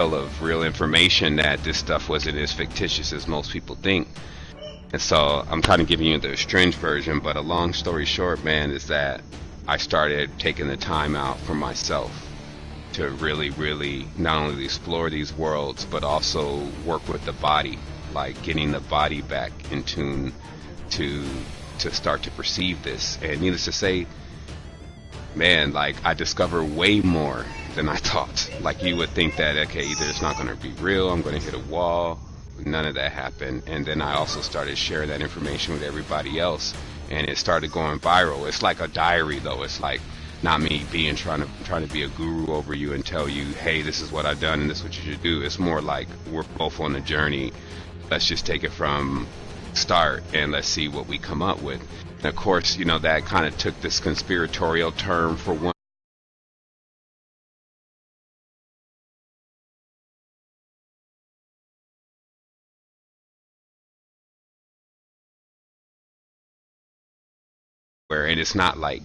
of real information that this stuff wasn't as fictitious as most people think. And so I'm kind of giving you the strange version, but a long story short, man, is that I started taking the time out for myself to really, really not only explore these worlds, but also work with the body, like getting the body back in tune to start to perceive this. And needless to say, man, like I discovered way more than I thought. Like you would think that, okay, either it's not going to be real, I'm going to hit a wall. None of that happened. And then I also started sharing that information with everybody else, and it started going viral. It's like a diary, though. It's like not me being trying to be a guru over you and tell you, hey, this is what I've done and this is what you should do. It's more like we're both on a journey. Let's just take it from start and let's see what we come up with. And of course, you know, that kind of took this conspiratorial term for one. And it's not like,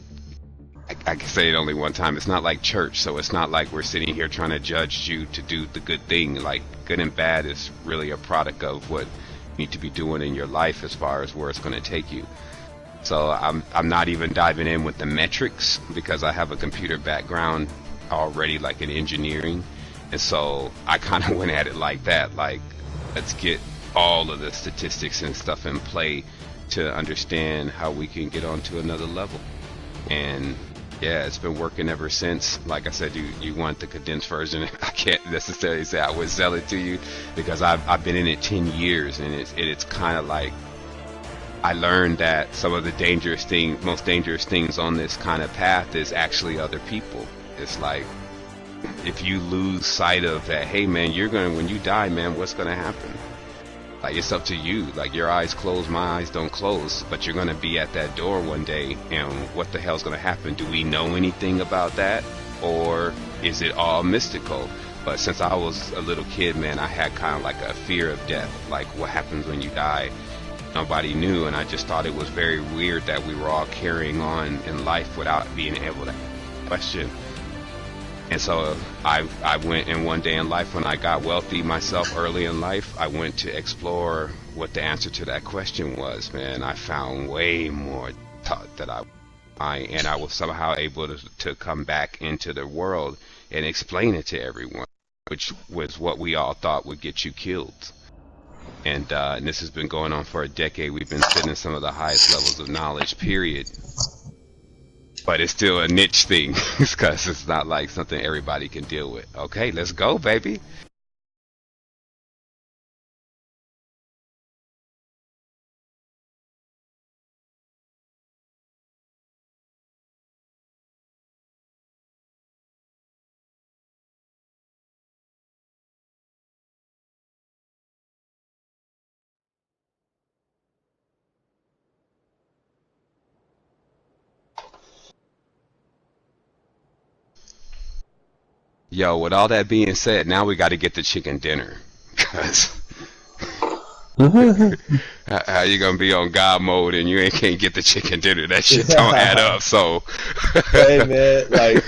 I can say it only one time, it's not like church, so it's not like we're sitting here trying to judge you to do the good thing. Like good and bad is really a product of what you need to be doing in your life as far as where it's going to take you. So I'm not even diving in with the metrics because I have a computer background already, like in engineering, and so I kind of went at it like that, like let's get all of the statistics and stuff in play to understand how we can get on to another level. And yeah, it's been working ever since. Like I said, you want the condensed version. I can't necessarily say I would sell it to you because I've been in it 10 years, and it's kind of like I learned that some of the most dangerous things on this kind of path is actually other people. It's like if you lose sight of that, hey man, when you die, man, what's gonna happen? Like it's up to you. Like your eyes close, my eyes don't close, but you're gonna be at that door one day, and what the hell's gonna happen? Do we know anything about that, or is it all mystical? But since I was a little kid, man, I had kind of like a fear of death. Like what happens when you die? Nobody knew, and I just thought it was very weird that we were all carrying on in life without being able to question. And so I went, and one day in life when I got wealthy myself early in life, I went to explore what the answer to that question was, man. I found way more that I was somehow able to come back into the world and explain it to everyone, which was what we all thought would get you killed. And this has been going on for a decade. We've been sitting in some of the highest levels of knowledge, period. But it's still a niche thing because it's not like something everybody can deal with. Okay, let's go, baby. Yo, with all that being said, now we got to get the chicken dinner. Cause how you gonna be on God mode and you ain't can't get the chicken dinner? That shit don't add up. So, Hey man,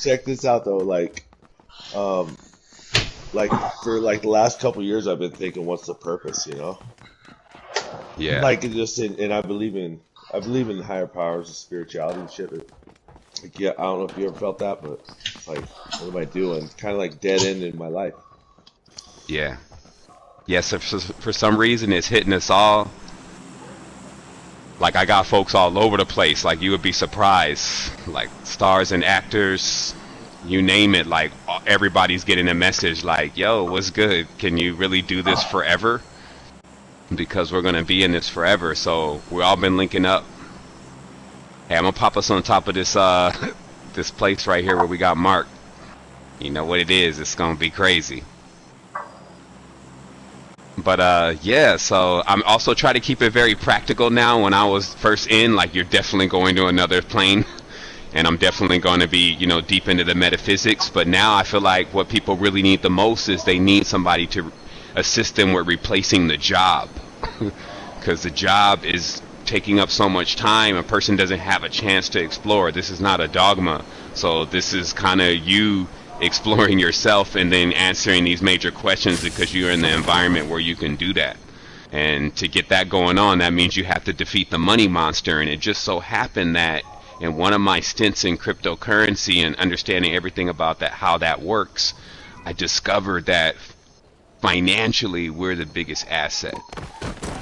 check this out though. Um, like for like the last couple years, I've been thinking, what's the purpose? You know, yeah, like it just and I believe in higher powers and spirituality and shit. But, like, yeah, I don't know if you ever felt that, but it's like, what am I doing? Kind of like dead end in my life. yeah, yes. Yeah, so for some reason, it's hitting us all. Like I got folks all over the place. Like you would be surprised. Like stars and actors, you name it. Like everybody's getting a message. Like, yo, what's good? Can you really do this forever? Because we're gonna be in this forever. So we all been linking up. Hey, I'm gonna pop us on top of this this place right here where we got Mark. You know what it is? It's gonna be crazy. But yeah, so I'm also trying to keep it very practical now. When I was first in, like you're definitely going to another plane, and I'm definitely going to be, you know, deep into the metaphysics. But now I feel like what people really need the most is they need somebody to assist them with replacing the job, because the job is taking up so much time. A person doesn't have a chance to explore. This is not a dogma, so this is kind of you exploring yourself and then answering these major questions because you're in the environment where you can do that. And to get that going on, that means you have to defeat the money monster. And it just so happened that in one of my stints in cryptocurrency and understanding everything about that, how that works, I discovered that financially we're the biggest asset.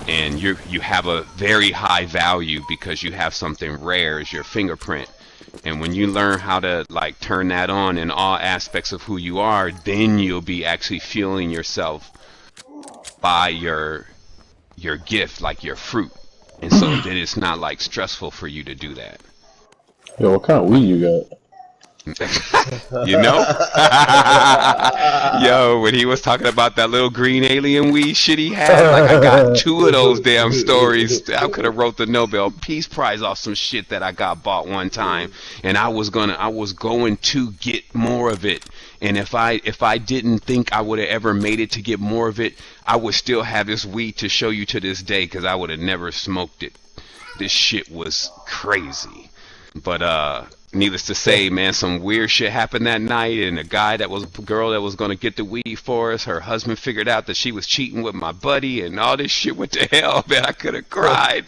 And you have a very high value because you have something rare as your fingerprint. And when you learn how to like turn that on in all aspects of who you are, then you'll be actually fueling yourself by your gift, like your fruit. And so then it's not like stressful for you to do that. Yo, what kind of weed you got? You know? Yo, when he was talking about that little green alien weed shit he had, like I got 2 of those damn stories. I could have wrote the Nobel Peace Prize off some shit that I got bought one time, and I was going to get more of it. And if I didn't think I would have ever made it to get more of it, I would still have this weed to show you to this day because I would have never smoked it. This shit was crazy. But needless to say, man, some weird shit happened that night, and the girl that was gonna get the weed for us, her husband figured out that she was cheating with my buddy, and all this shit went to hell, man. I could have cried.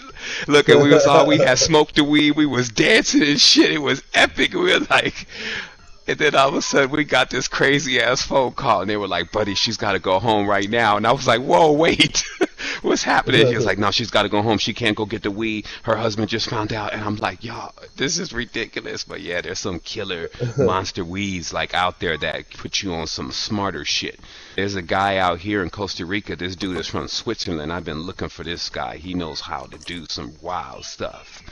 Look, and we had smoked the weed, we was dancing and shit. It was epic. We were like, and then all of a sudden we got this crazy ass phone call, and they were like, buddy, she's got to go home right now. And I was like, whoa, wait. What's happening? He was like, no, she's got to go home. She can't go get the weed. Her husband just found out. And I'm like, y'all, this is ridiculous. But yeah, there's some killer monster weeds like out there that put you on some smarter shit. There's a guy out here in Costa Rica. This dude is from Switzerland. I've been looking for this guy. He knows how to do some wild stuff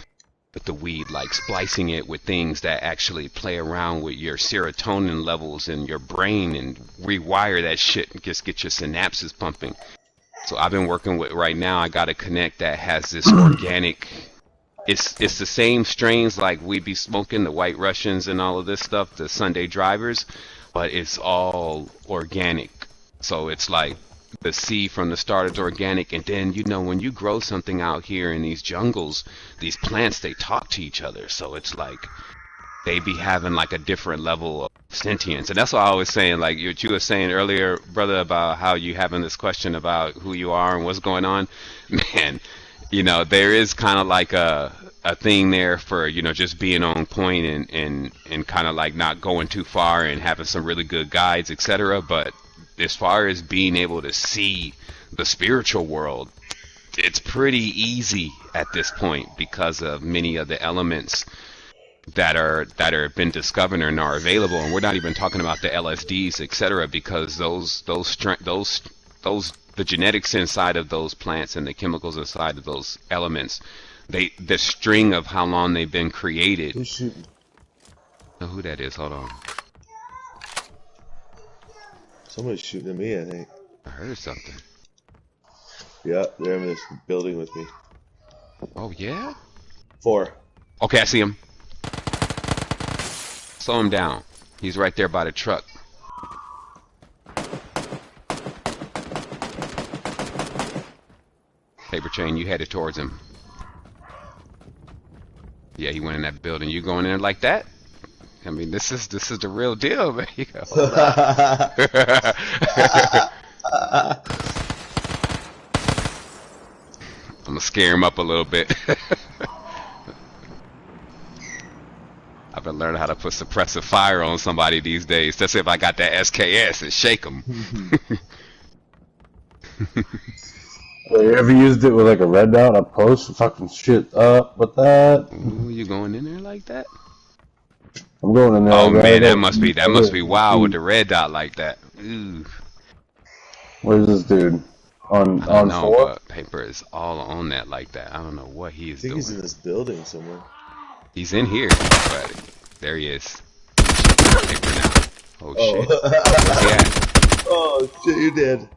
with the weed, like splicing it with things that actually play around with your serotonin levels in your brain and rewire that shit and just get your synapses pumping. So I've been working with right now. I got a connect that has this organic. It's the same strains like we be smoking, the White Russians and all of this stuff, the Sunday drivers, but it's all organic. So it's like the seed from the start is organic, and then when you grow something out here in these jungles, these plants, they talk to each other. So it's like they be having like a different level of sentience. And that's what I was saying, like what you were saying earlier, brother, about how you having this question about who you are and what's going on. Man, there is kind of like a thing there for, just being on point and kind of like not going too far and having some really good guides, etc. But as far as being able to see the spiritual world, it's pretty easy at this point because of many of the elements that are been discovered and are available. And we're not even talking about the LSDs, etc., because the genetics inside of those plants and the chemicals inside of those elements, the string of how long they've been created. Who's shooting? Know who that is? Hold on. Somebody's shooting at me, I think. I heard something. Yeah, they're in this building with me. Oh yeah? 4. Okay, I see him. Slow him down. He's right there by the truck. Paper chain, you headed towards him. Yeah, he went in that building. You going in there like that? I mean, this is the real deal, man. You go, hold up. I'm gonna scare him up a little bit. I've been learning how to put suppressive fire on somebody these days. That's if I got that SKS and shake them. Well, you ever used it with like a red dot up close? Fucking shit up with that. Ooh, you going in there like that? I'm going in there. Oh man, that must be wild with the red dot like that. Ooh. Where's this dude? On 4? Paper is all on that like that. I don't know what he is doing. I think he's in this building somewhere. He's in here, but there he is. Paper now. Oh shit. Where's he at? Oh shit, you're dead.